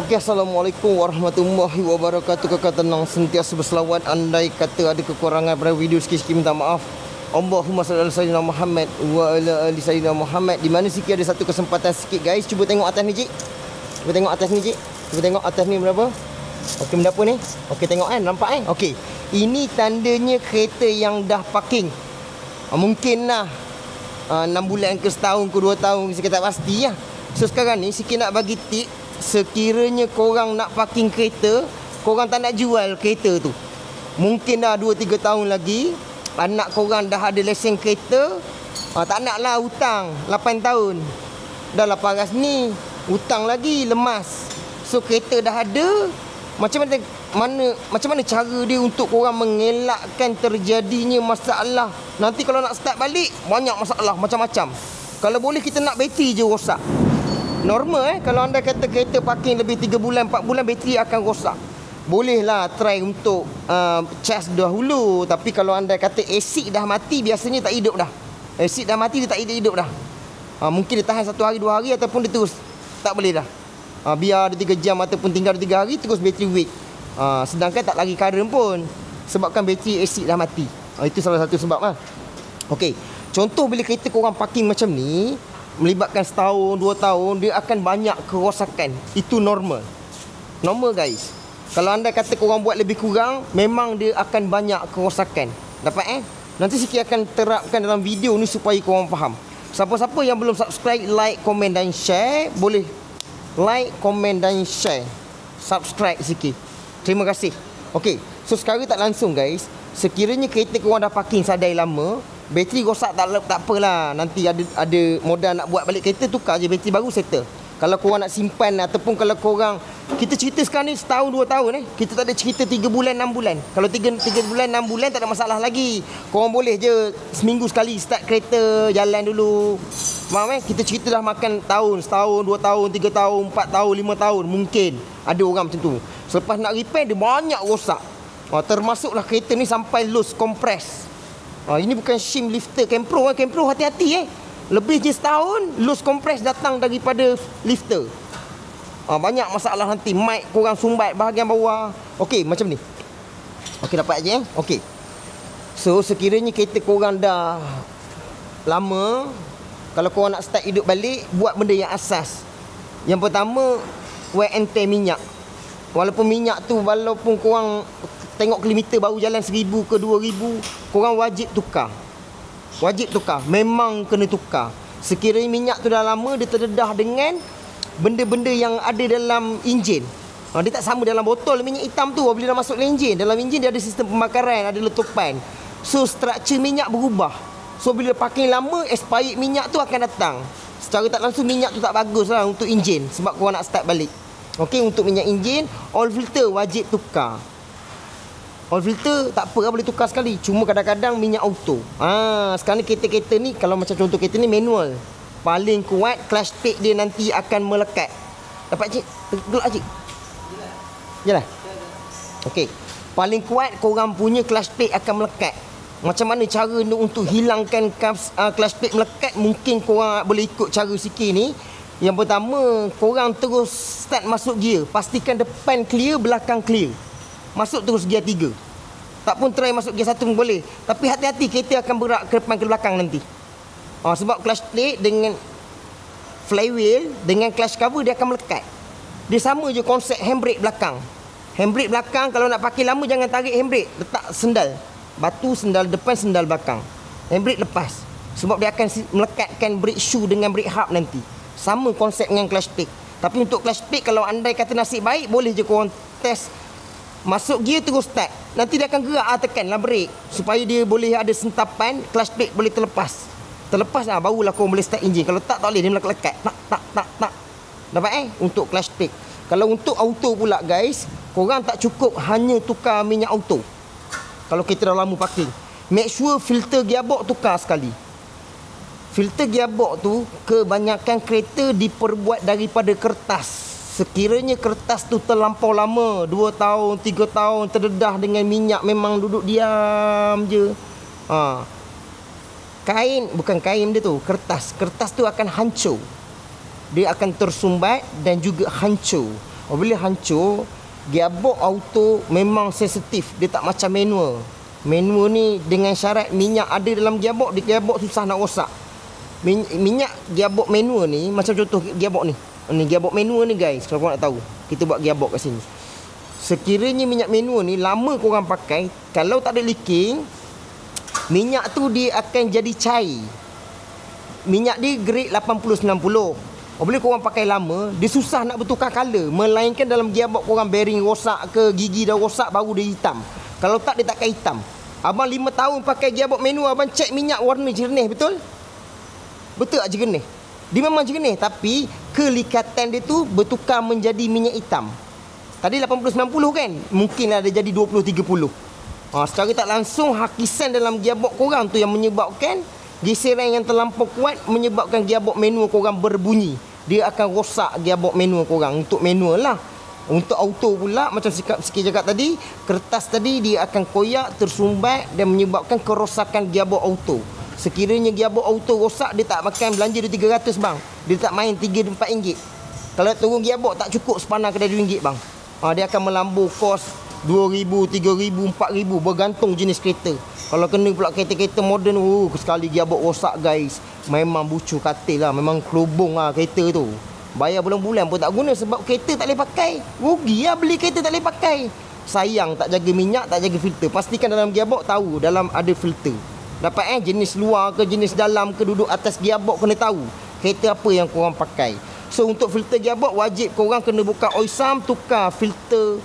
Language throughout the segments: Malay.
Okey, Assalamualaikum warahmatullahi wabarakatuh. Kakak tenang sentiasa berselawat. Andai kata ada kekurangan pada video, sikit-sikit minta maaf. Allahumma salli ala sayyidina Muhammad wa ala ali sayyidina Muhammad. Di mana sikit ada satu kesempatan sikit guys. Cuba tengok atas ni, Cik. Cuba tengok atas ni, Cik. Cuba tengok atas ni berapa? Okey, benda apa ni? Okey, tengok kan, nampak kan? Okey. Ini tandanya kereta yang dah parking. Mungkin lah 6 bulan ke setahun ke 2 tahun, saya tak pasti lah. So sekarang ni sikit nak bagi tip. Sekiranya korang nak parking kereta, korang tak nak jual kereta tu, mungkin dah 2-3 tahun lagi anak korang dah ada lesen kereta, tak nak lah hutang 8 tahun. Dah 800 ni, hutang lagi, lemas. So kereta dah ada. Macam mana cara dia untuk korang mengelakkan terjadinya masalah? Nanti kalau nak start balik, banyak masalah macam-macam. Kalau boleh kita nak bateri je rosak. Normal kalau anda kata kereta parking lebih 3 bulan, 4 bulan, bateri akan rosak. Bolehlah try untuk charge dahulu. Tapi kalau anda kata asid dah mati, biasanya tak hidup dah. Asid dah mati, dia tak hidup dah. Mungkin dia tahan 1 hari 2 hari, ataupun dia terus tak boleh dah. Biar ada 3 jam ataupun tinggal 3 hari, terus bateri weak. Sedangkan tak lagi current pun, sebabkan bateri asid dah mati. Itu salah satu sebab lah. Okey, contoh bila kereta korang parking macam ni, melibatkan setahun, 2 tahun, dia akan banyak kerosakan. Itu normal. Normal guys. Kalau anda kata korang buat lebih kurang, memang dia akan banyak kerosakan. Dapat Nanti sikit akan terapkan dalam video ni supaya korang faham. Siapa-siapa yang belum subscribe, like, komen dan share, boleh like, komen dan share. Subscribe sikit. Terima kasih. Okey, so sekarang tak langsung guys. Sekiranya kereta korang dah parking sadai lama, bateri rosak tak apalah. Nanti ada modal nak buat balik kereta, tukar je bateri baru, settle. Kalau korang nak simpan, ataupun kalau korang, kita cerita sekarang ni setahun 2 tahun kita tak ada cerita 3 bulan 6 bulan. Kalau 3 bulan 6 bulan tak ada masalah lagi. Korang boleh je seminggu sekali start kereta, jalan dulu. Faham kita cerita dah makan tahun, setahun, 2 tahun, 3 tahun, 4 tahun, 5 tahun. Mungkin ada orang macam tu. Selepas nak repair, dia banyak rosak. Termasuklah kereta ni sampai loose compress. Ini bukan shim lifter Campro. Campro hati-hati lebih je setahun, loose compress datang daripada lifter. Banyak masalah nanti. Mic korang sumbat bahagian bawah. Okey, macam ni. Okey, dapat je Okey. So, sekiranya kereta korang dah lama, kalau korang nak start hidup balik, buat benda yang asas. Yang pertama, wear and tear minyak. Walaupun minyak tu, walaupun korang tengok kilometer baru jalan 1000 ke 2000, korang wajib tukar. Wajib tukar. Memang kena tukar. Sekiranya minyak tu dah lama, dia terdedah dengan benda-benda yang ada dalam enjin. Dia tak sama dalam botol minyak hitam tu. Bila dah masuk enjin, dalam enjin dia ada sistem pembakaran, ada letupan. So struktur minyak berubah. So bila parking lama, expired minyak tu akan datang. Secara tak langsung minyak tu tak bagus lah untuk enjin, sebab korang nak start balik. Okey, untuk minyak enjin, oil filter wajib tukar. Oil filter tak apa, boleh tukar sekali. Cuma kadang-kadang minyak auto. Sekarang ni kereta-kereta ni, kalau macam contoh kereta ni manual, paling kuat clutch plate dia nanti akan melekat. Dapat cik? Gelak cik? Yalah. Okey. Paling kuat korang punya clutch plate akan melekat. Macam mana cara untuk hilangkan clutch plate melekat? Mungkin korang boleh ikut cara sikit ni. Yang pertama, korang terus start masuk gear. Pastikan depan clear, belakang clear. Masuk terus gear 3. Tak pun try masuk gear 1 pun boleh. Tapi hati-hati, kereta akan berak ke depan ke belakang nanti. Sebab clutch plate dengan flywheel dengan clutch cover dia akan melekat. Dia sama je konsep handbrake belakang. Handbrake belakang kalau nak pakai lama, jangan tarik handbrake, letak sendal. Batu sendal depan, sendal belakang. Handbrake lepas. Sebab dia akan melekatkan brake shoe dengan brake hub nanti. Sama konsep dengan clutch plate. Tapi untuk clutch plate, kalau andai kata nasib baik, boleh je korang test masuk gear terus start. Nanti dia akan gerak tekanlah brake supaya dia boleh ada sentapan, clutch plate boleh terlepas. Terlepas barulah korang boleh start enjin. Kalau tak boleh, dia melekat. Tak. Dapat untuk clutch plate. Kalau untuk auto pula guys, korang tak cukup hanya tukar minyak auto. Kalau kita dah lama parking, make sure filter gearbox tukar sekali. Filter gearbox tu, kebanyakan kereta diperbuat daripada kertas. Sekiranya kertas tu terlampau lama, 2 tahun, 3 tahun, terdedah dengan minyak, memang duduk diam je. Kain, bukan kain dia tu, kertas. Kertas tu akan hancur. Dia akan tersumbat dan juga hancur. Apabila hancur, gearbox auto memang sensitif. Dia tak macam manual. Manual ni dengan syarat minyak ada dalam gearbox, gearbox susah nak rosak. Minyak gearbox manual ni, macam contoh gearbox ni. Ni gearbox manual ni guys, kalau korang nak tahu. Kita buat gearbox kat sini. Sekiranya minyak manual ni lama korang pakai, kalau tak ada leaking, minyak tu dia akan jadi cair. Minyak dia grade 80-90. Apabila korang pakai lama, dia susah nak bertukar color. Melainkan dalam gearbox korang bearing rosak ke, gigi dah rosak, baru dia hitam. Kalau tak, dia takkan hitam. Abang 5 tahun pakai gearbox manual, abang cek minyak warna jernih, betul? Betul tak jernih? Dia memang jernih, tapi kelikatan dia tu bertukar menjadi minyak hitam. Tadi 80-90 kan? Mungkinlah dia jadi 20-30. Secara tak langsung, hakisan dalam gearbox korang tu yang menyebabkan geseran yang terlampau kuat, menyebabkan gearbox manual korang berbunyi. Dia akan rosak gearbox manual korang. Untuk manual lah. Untuk auto pula, macam sikit cakap tadi, kertas tadi dia akan koyak, tersumbat dan menyebabkan kerosakan gearbox auto. Sekiranya gearbox auto rosak, dia tak makan belanja dia 300 bang. Dia tak main 3-4 ringgit. Kalau turun gearbox tak cukup sepanar kedai RM2 bang. Dia akan melambung kos RM2,000, RM3,000, RM4,000 bergantung jenis kereta. Kalau kena pula kereta-kereta moden, sekali gearbox rosak guys, memang bucu katil lah, memang kelubung lah kereta tu. Bayar bulan-bulan pun tak guna sebab kereta tak boleh pakai. Rugi lah beli kereta tak boleh pakai. Sayang tak jaga minyak, tak jaga filter. Pastikan dalam gearbox tahu dalam ada filter. Dapat jenis luar ke jenis dalam ke, duduk atas gearbox kena tahu kereta apa yang korang pakai. So untuk filter gearbox wajib korang kena buka oil sum, tukar filter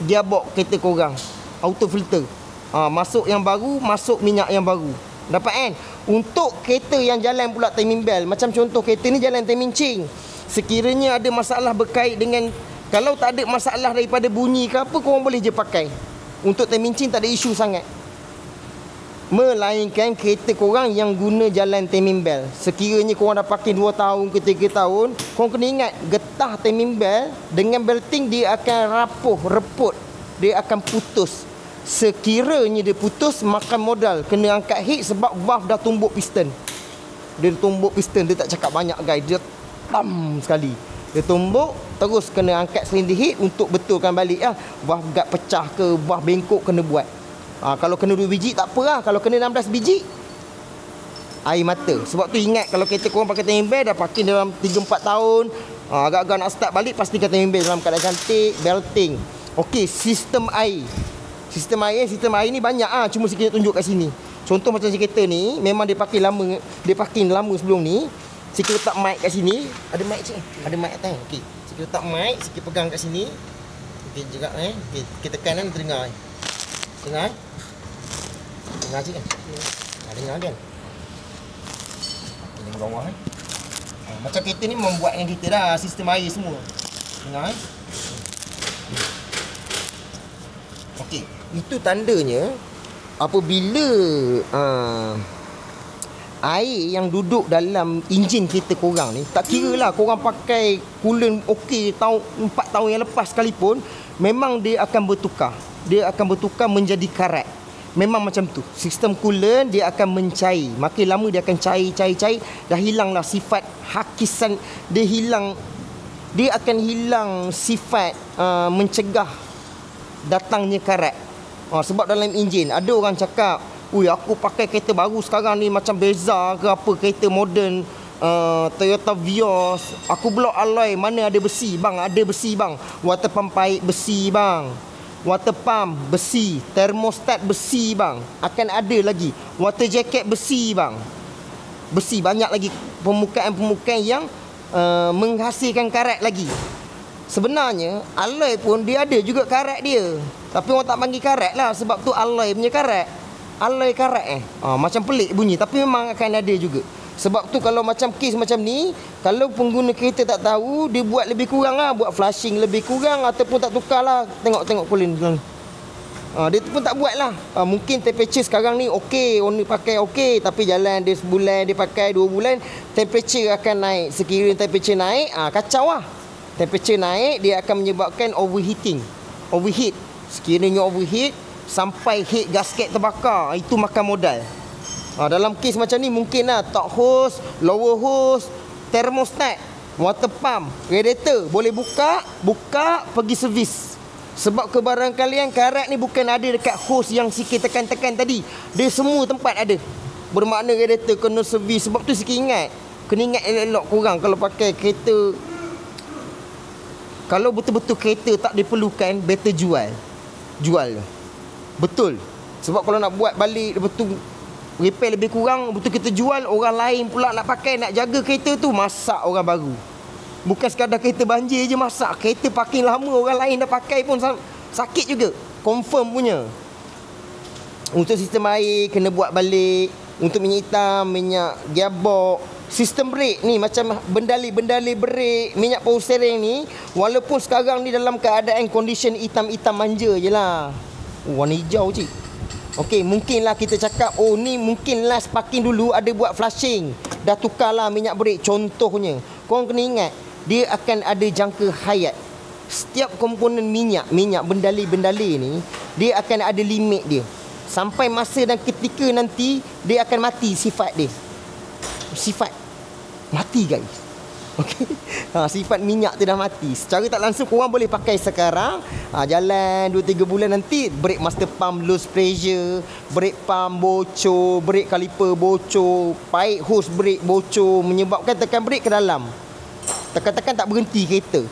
gearbox kereta korang, auto filter. Masuk yang baru, masuk minyak yang baru. Dapat Untuk kereta yang jalan pula timing belt, macam contoh kereta ni jalan timing cing. Sekiranya ada masalah berkait dengan, kalau tak ada masalah daripada bunyi ke apa, korang boleh je pakai. Untuk timing cing tak ada isu sangat. Melainkan kereta korang yang guna jalan timing belt. Sekiranya korang dah pakai 2 tahun ke 3 tahun, korang kena ingat, getah timing belt dengan belting dia akan rapuh, reput. Dia akan putus. Sekiranya dia putus, makan modal. Kena angkat head sebab valve dah tumbuk piston. Dia tumbuk piston, dia tak cakap banyak guys. Dia tam sekali. Dia tumbuk, terus kena angkat silinder head untuk betulkan balik lah. Valve guard pecah ke, valve bengkok kena buat. Kalau kena 2 biji tak apa lah. Kalau kena 16 biji, air mata. Sebab tu ingat, kalau kereta korang pakai timing belt, dah pakai dalam 3-4 tahun, agak-agak nak start balik, pastikan timing belt dalam keadaan cantik, belting. Okey, sistem air. Sistem air ni banyak cuma sikit tunjuk kat sini. Contoh macam si kereta ni, memang dia pakai lama. Dia pakai lama sebelum ni. Sikit letak mic kat sini. Ada mic cik? Ada mic atas. Okey, sikit letak mic, sikit pegang kat sini. Okey juga Okey, kita tekan kan, terdengar. Dengar dengar cik kan? Dengar kan? Ini bawah macam kereta ni membuat dengan kita dah sistem air semua. Dengar Okey, itu tandanya apabila air yang duduk dalam enjin kereta korang ni, tak kira lah korang pakai coolant okey tahun 4 tahun yang lepas sekalipun, memang dia akan bertukar. Dia akan bertukar menjadi karat. Memang macam tu. Sistem coolant dia akan mencair. Makin lama dia akan cair. Dah hilanglah sifat hakisan. Dia akan hilang sifat mencegah datangnya karat. Sebab dalam enjin ada orang cakap, aku pakai kereta baru sekarang ni macam Beza ke apa, kereta moden, Toyota Vios, aku blok alloy mana ada besi bang, ada besi bang, water pump pipe besi bang, water pump besi, termostat besi bang, akan ada lagi water jacket besi bang, besi banyak lagi pemukaan-pemukaan yang menghasilkan karat lagi. Sebenarnya alloy pun dia ada juga karat dia, tapi orang tak panggil karat lah sebab tu alloy punya karat. Alloy karat macam pelik bunyi, tapi memang akan ada juga. Sebab tu kalau macam kes macam ni, kalau pengguna kereta tak tahu, dia buat lebih kurang lah, buat flashing lebih kurang, ataupun tak tukar lah. Tengok coolant dia pun tak buat lah. Mungkin temperature sekarang ni okey, owner pakai okey, tapi jalan dia sebulan, dia pakai 2 bulan, temperature akan naik. Sekiranya temperature naik, kacau lah. Temperature naik, dia akan menyebabkan overheat. Sekiranya overheat sampai head gasket terbakar, itu makan modal. Dalam kes macam ni mungkin lah top hose, lower hose, thermostat Water pump, radiator boleh buka pergi servis. Sebab kebarangkalian karat ni bukan ada dekat hose yang sikit tekan-tekan tadi. Dia semua tempat ada. Bermakna radiator kena servis. Sebab tu sikit ingat, kena ingat elok-elok korang kalau pakai kereta. Kalau betul-betul kereta tak diperlukan, better jual. Betul. Sebab kalau nak buat balik betul repair lebih kurang, betul kita jual, orang lain pula nak pakai, nak jaga kereta tu, masak orang baru. Bukan sekadar kereta banjir je masak, kereta parking lama orang lain dah pakai pun sakit juga. Confirm punya. Untuk sistem air kena buat balik. Untuk minyak hitam, minyak gearbox, sistem brake ni macam bendali brake, minyak power steering ni, walaupun sekarang ni dalam keadaan condition hitam-hitam manja je lah. Warna hijau cik. Okey, mungkinlah kita cakap, oh ni mungkin last parking dulu ada buat flushing, dah tukarlah minyak brake contohnya. Korang kena ingat, dia akan ada jangka hayat. Setiap komponen minyak bendali ni, dia akan ada limit dia. Sampai masa dan ketika nanti dia akan mati sifat dia. Sifat mati guys. Okey. Sifat minyak tu dah mati. Secara tak langsung korang boleh pakai sekarang. Jalan 2-3 bulan nanti brake master pump lose pressure, brake pump bocor, brake caliper bocor, pipe hose brake bocor, menyebabkan tekan brake ke dalam. Tekan-tekan tak berhenti kereta.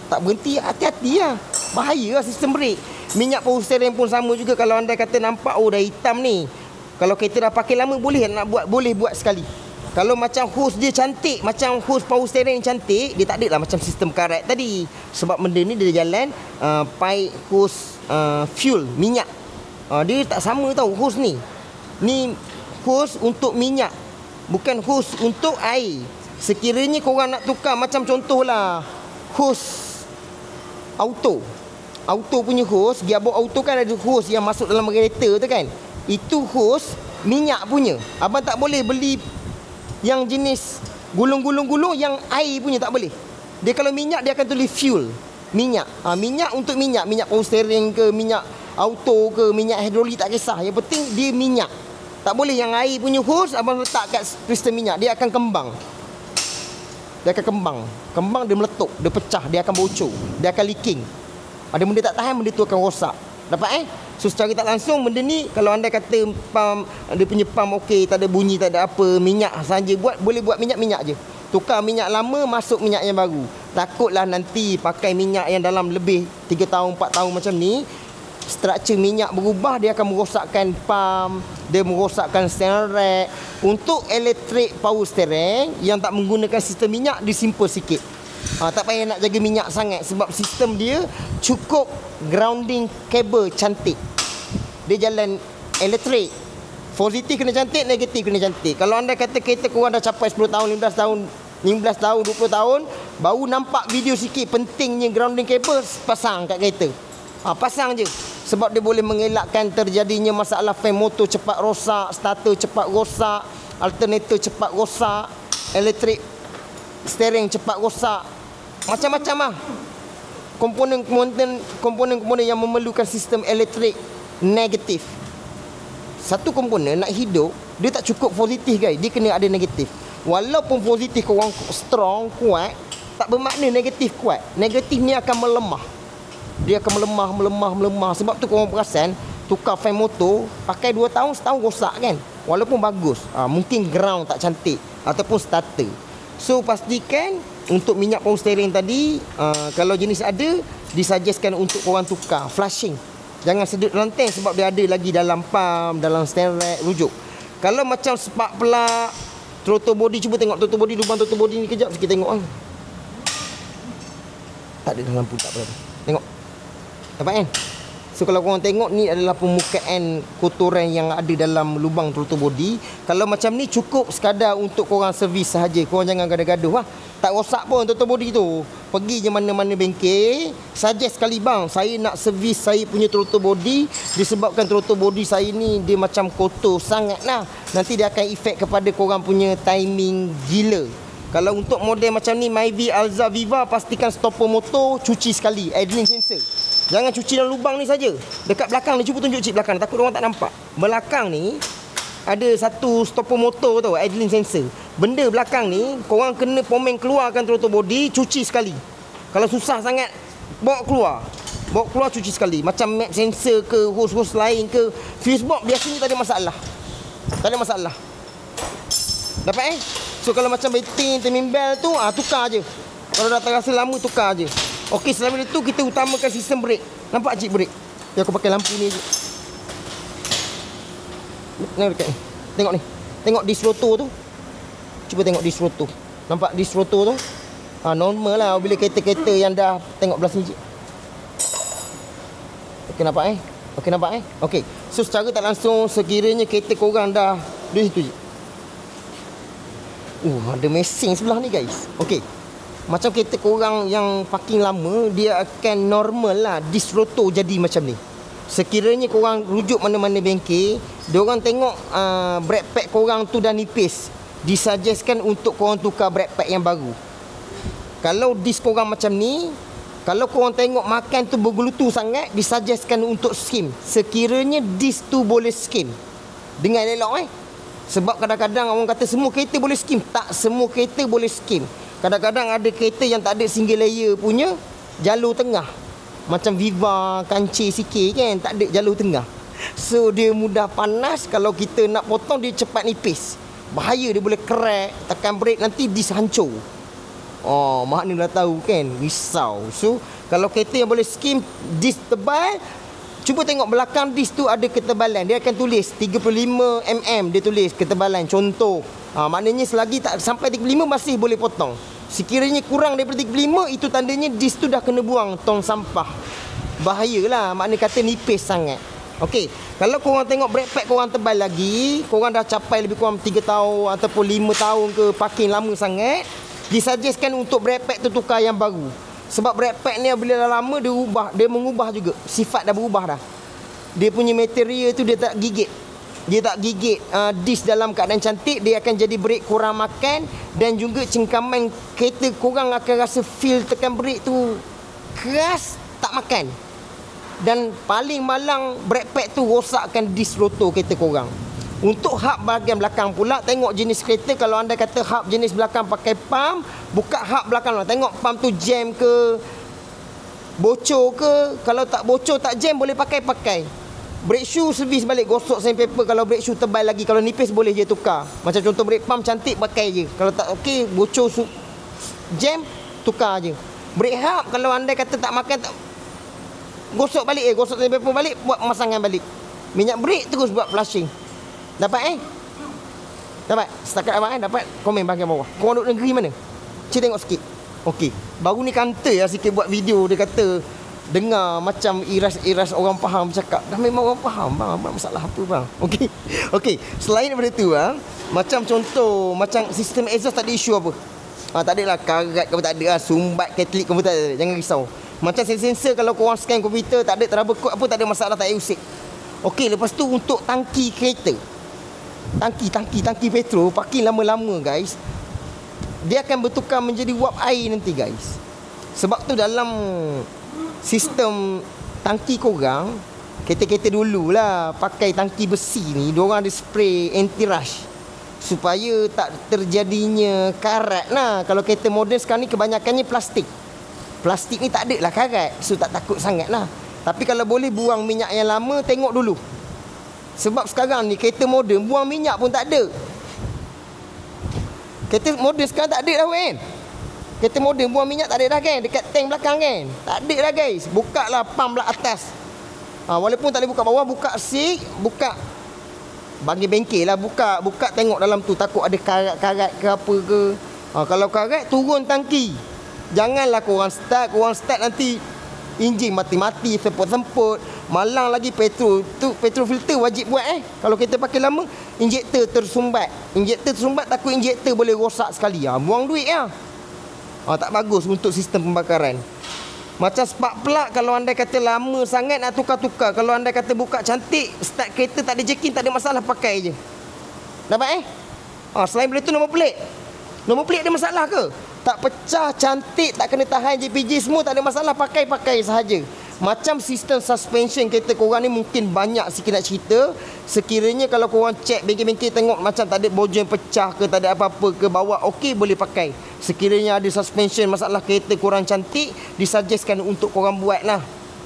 Tak berhenti, hati-hati lah. Bahaya lah sistem brake. Minyak power steering pun sama juga. Kalau anda kata nampak, oh dah hitam ni, kalau kereta dah pakai lama, boleh buat sekali. Kalau macam hose dia cantik, macam hose power steering cantik, dia tak ada lah macam sistem karat tadi. Sebab benda ni dia jalan pipe hose fuel, minyak. Dia tak sama tau hose ni. Ni hose untuk minyak, bukan hose untuk air. Sekiranya korang nak tukar, macam contohlah hose auto punya hose, gearbox auto kan ada hose yang masuk dalam radiator tu kan. Itu hose minyak punya. Abang tak boleh beli yang jenis gulung-gulung yang air punya, tak boleh. Dia kalau minyak, dia akan tulis fuel, minyak. Minyak untuk minyak power steering ke, minyak auto ke, minyak hidrolik, tak kisah. Yang penting dia minyak. Tak boleh yang air punya hose abang letak kat piston minyak, dia akan kembang. Kembang dia meletup, dia pecah, dia akan bocor, dia akan leaking. Ada benda tak tahan, benda tu akan rosak. Dapat So secara tak langsung benda ni, kalau anda kata pump, dia punya pump okey, tak ada bunyi, tak ada apa, minyak saja buat, boleh buat minyak je. Tukar minyak lama, masuk minyak yang baru. Takutlah nanti pakai minyak yang dalam lebih 3 tahun, 4 tahun macam ni, struktur minyak berubah, dia akan merosakkan pump, dia merosakkan steering rack. Untuk elektrik power steering yang tak menggunakan sistem minyak, dia simple sikit. Tak payah nak jaga minyak sangat, sebab sistem dia cukup grounding kabel cantik. Dia jalan elektrik. Positif kena cantik, negatif kena cantik. Kalau anda kata kereta korang dah capai 10 tahun, 15 tahun, 20 tahun, baru nampak video sikit pentingnya grounding kabel, pasang kat kereta. Pasang je. Sebab dia boleh mengelakkan terjadinya masalah fan motor cepat rosak, starter cepat rosak, alternator cepat rosak, elektrik steering cepat rosak. Macam-macam lah komponen yang memerlukan sistem elektrik negatif. Satu komponen nak hidup, dia tak cukup positif guys, dia kena ada negatif. Walaupun positif korang strong, kuat, tak bermakna negatif kuat. Negatif ni akan melemah. Dia akan melemah. Sebab tu korang perasan, tukar fan motor, pakai 2 tahun, setahun rosak kan. Walaupun bagus, mungkin ground tak cantik, ataupun starter. So pastikan untuk minyak power steering tadi, kalau jenis ada, disuggestkan untuk korang tukar. Flushing, jangan sedut ranting, sebab dia ada lagi dalam pump, dalam steering rack, rujuk. Kalau macam spark plug, throttle body, cuba tengok throttle body, lubang throttle body ni kejap sikit tengok. Tak ada dalam lampu, tak apa-apa. Tengok, nampak kan? So kalau korang tengok, ni adalah permukaan kotoran yang ada dalam lubang throttle body. Kalau macam ni cukup sekadar untuk korang servis sahaja. Korang jangan gaduh-gaduh lah. Tak rosak pun throttle body tu. Pergi je mana-mana bengkel, suggest sekali, bang, saya nak servis saya punya throttle body, disebabkan throttle body saya ni dia macam kotor sangat lah. Nanti dia akan efek kepada korang punya timing gila. Kalau untuk model macam ni, Myvi, Alza, Viva, pastikan stopper motor cuci sekali, idling sensor. Jangan cuci dalam lubang ni saja. Dekat belakang ni, cuba tunjuk cik belakang, takut orang tak nampak. Belakang ni ada satu stopper motor tau, idling sensor. Benda belakang ni korang kena pomeng keluarkan throttle body, cuci sekali. Kalau susah sangat, bawa keluar cuci sekali. Macam map sensor ke, hose-hose lain ke, fuse box biasanya tak ada masalah. Dapat So kalau macam battery timing belt tu, tukar je. Kalau dah terasa lama, tukar je. Okey, selain itu kita utamakan sistem brake. Nampak cik brake? Aku pakai lampu ni je. Dekat ni. Tengok ni. Tengok disc rotor tu. Cuba tengok disc rotor. Nampak disc rotor tu? Normal lah bila kereta-kereta yang dah tengok belah sini. Okey nampak Okey. So secara tak langsung sekiranya kereta korang dah di situ je. Ada mesin sebelah ni guys. Okey. Macam kereta korang yang parking lama, dia akan normal lah disc rotor jadi macam ni. Sekiranya korang rujuk mana-mana bengkel, diorang tengok brake pad korang tu dah nipis, disuggestkan untuk korang tukar brake pad yang baru. Kalau disc korang macam ni, kalau korang tengok makan tu bergelutu sangat, disuggestkan untuk skim. Sekiranya disc tu boleh skim, dengar elok Sebab kadang-kadang orang kata semua kereta boleh skim. Tak semua kereta boleh skim. Kadang-kadang ada kereta yang tak ada single layer punya jalur tengah. Macam Viva, kancil sikit kan, tak ada jalur tengah. So dia mudah panas. Kalau kita nak potong, dia cepat nipis. Bahaya, dia boleh crack. Tekan brake nanti disc hancur. Maknanya dah tahu kan, risau. So kalau kereta yang boleh skim disc tebal, cuba tengok belakang disc tu ada ketebalan. Dia akan tulis 35 mm, dia tulis ketebalan. Contoh, maknanya selagi tak sampai 35 masih boleh potong. Sekiranya kurang daripada 35, itu tandanya disc tu dah kena buang tong sampah. Bahayalah, maknanya kata nipis sangat. Okey, kalau korang tengok brake pad korang tebal lagi, korang dah capai lebih kurang 3 tahun ataupun 5 tahun ke, parking lama sangat, disuggestkan untuk brake pad tu tukar yang baru. Sebab brake pad ni bila dah lama dia mengubah juga. Sifat dah berubah dah. Dia punya material tu dia tak gigit. Disc dalam keadaan cantik, dia akan jadi brake kurang makan. Dan juga cengkaman kereta korang akan rasa feel tekan brake tu keras, tak makan. Dan paling malang, brake pad tu rosakkan disc rotor kereta korang. Untuk hub bahagian belakang pula, tengok jenis kereta. Kalau anda kata hub jenis belakang pakai pump, buka hub belakang lah. Tengok pump tu jam ke, bocor ke. Kalau tak bocor, tak jam, boleh pakai. Brake shoe servis balik, gosok sandpaper. Kalau brake shoe tebal lagi, kalau nipis boleh je tukar. Macam contoh brake pump cantik, pakai je. Kalau tak okey, bocor jam, tukar je. Brake hub, kalau anda kata tak makan, gosok balik gosok sandpaper balik, buat pemasangan balik. Minyak brake terus buat flushing. Dapat Dapat? Setakat abang dapat? Komen bahagian bawah. Korang duduk negeri mana? Cik tengok sikit. Okey. Baru ni kantor lah sikit buat video. Dia kata dengar macam iras-iras orang faham cakap. Dah memang orang faham bang. Abang masalah apa bang? Okey. Okey. Selain daripada tu macam contoh, macam sistem exhaust tak ada isu apa. Tak ada lah karat ke apa, tak ada lah. Sumbat Katolik ke apa, tak ada. Jangan risau. Macam sensor kalau korang scan komputer, tak ada trouble code apa, tak ada masalah, tak payah usik. Okey. Lepas tu untuk tangki kereta, Tangki petrol parking lama-lama guys, dia akan bertukar menjadi wap air nanti guys. Sebab tu dalam sistem tangki korang, kereta-kereta dululah pakai tangki besi ni, diorang ada spray anti-rush supaya tak terjadinya karat lah. Kalau kereta moden sekarang ni kebanyakannya plastik. Plastik ni tak ada lah karat, so tak takut sangat lah. Tapi kalau boleh buang minyak yang lama, tengok dulu. Sebab sekarang ni kereta moden buang minyak pun tak ada. Kereta moden sekarang tak ada dah kan. Kereta moden buang minyak tak ada dah kan. Dekat tank belakang kan. Tak ada dah guys. Buka lah pump lah atas. Walaupun tak boleh buka bawah, buka seat, buka bagi bengkel lah, buka tengok dalam tu. Takut ada karat-karat ke apa ke. Kalau karat, turun tangki. Janganlah korang start nanti enjin mati-mati, semput-semput. Malang lagi petrol. Tu petrol filter wajib buat Kalau kita pakai lama, injektor tersumbat. Takut injektor boleh rosak sekali. Buang duit tak bagus untuk sistem pembakaran. Macam spark plug, kalau anda kata lama sangat nak tukar-tukar. Kalau anda kata buka cantik, start kereta tak ada jacking, tak ada masalah, pakai je. Dapat selain benda tu, nombor plate ada masalah ke? Tak pecah, cantik, tak kena tahan JPJ semua, tak ada masalah, pakai sahaja. Macam sistem suspension kereta korang ni mungkin banyak sikit nak cerita. Sekiranya kalau korang cek bengkel-bengkel tengok macam tak ada bojeng pecah ke, tak ada apa-apa ke, bawa okey, boleh pakai. Sekiranya ada suspension, masalah kereta korang cantik, disuggestkan untuk korang buat lah.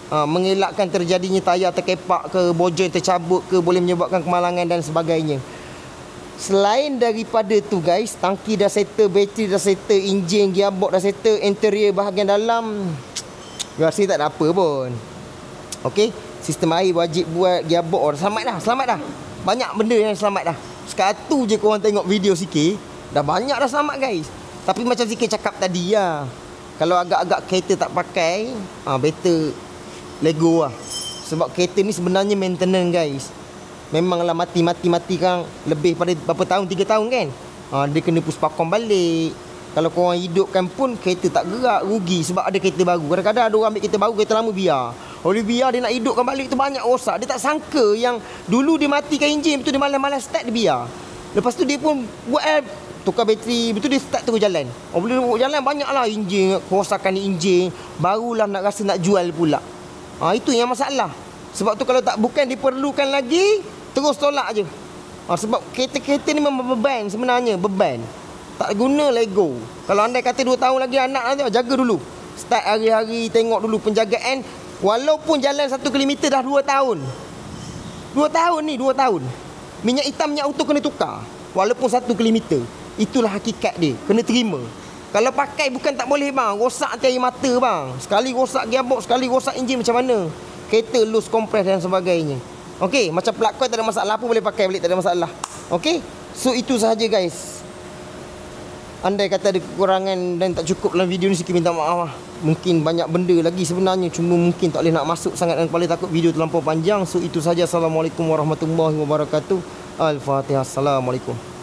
Mengelakkan terjadinya tayar terkepak ke, bojeng tercabut ke, boleh menyebabkan kemalangan dan sebagainya. Selain daripada tu guys, tangki dah settle, bateri dah settle, enjin, gearbox dah settle, interior bahagian dalam rasa tak ada apa pun. Okey, sistem air wajib buat, gearbox selamat dah. Banyak benda yang selamat dah. Sekatu je korang tengok video sikit, dah banyak dah selamat guys. Tapi macam Zikir cakap tadi lah, kalau agak-agak kereta tak pakai, better let go lah. Sebab kereta ni sebenarnya maintenance guys. Memanglah mati kan lebih pada berapa tahun, 3 tahun kan. Dia kena puspakon balik. Kalau korang hidupkan pun kereta tak gerak, rugi sebab ada kereta baru. Kadang-kadang ada orang ambil kereta baru, kereta lama biar. Oleh biar dia nak hidupkan balik tu banyak rosak. Dia tak sangka yang dulu dia matikan enjin, betul dia malas-malas start, dia biar. Lepas tu dia pun buat tukar bateri, betul dia start terus jalan. Bila jalan banyaklah enjin, kerosakan enjin, barulah nak rasa nak jual pula. Itu yang masalah. Sebab tu kalau tak bukan diperlukan lagi, terus tolak je. Sebab kereta-kereta ni memang beban sebenarnya, beban. Tak guna Lego. Kalau andai kata 2 tahun lagi anak jaga dulu. Start hari-hari, tengok dulu penjagaan. Walaupun jalan 1 kilometer dah 2 tahun. 2 tahun ni, 2 tahun. Minyak hitam, minyak auto kena tukar. Walaupun 1 kilometer. Itulah hakikat dia. Kena terima. Kalau pakai bukan tak boleh bang. Rosak nanti air mata bang. Sekali rosak gearbox, sekali rosak enjin macam mana. Kereta loose compress dan sebagainya. Okey, macam plug coil tak ada masalah pun boleh pakai balik, tak ada masalah. Okey. So itu sahaja guys. Andai kata ada kekurangan dan tak cukup dalam video ni, sikit minta maaf lah. Mungkin banyak benda lagi sebenarnya, cuma mungkin tak boleh nak masuk sangat dalam kepala, takut video terlampau panjang. So itu sahaja. Assalamualaikum warahmatullahi wabarakatuh. Al-Fatihah. Assalamualaikum.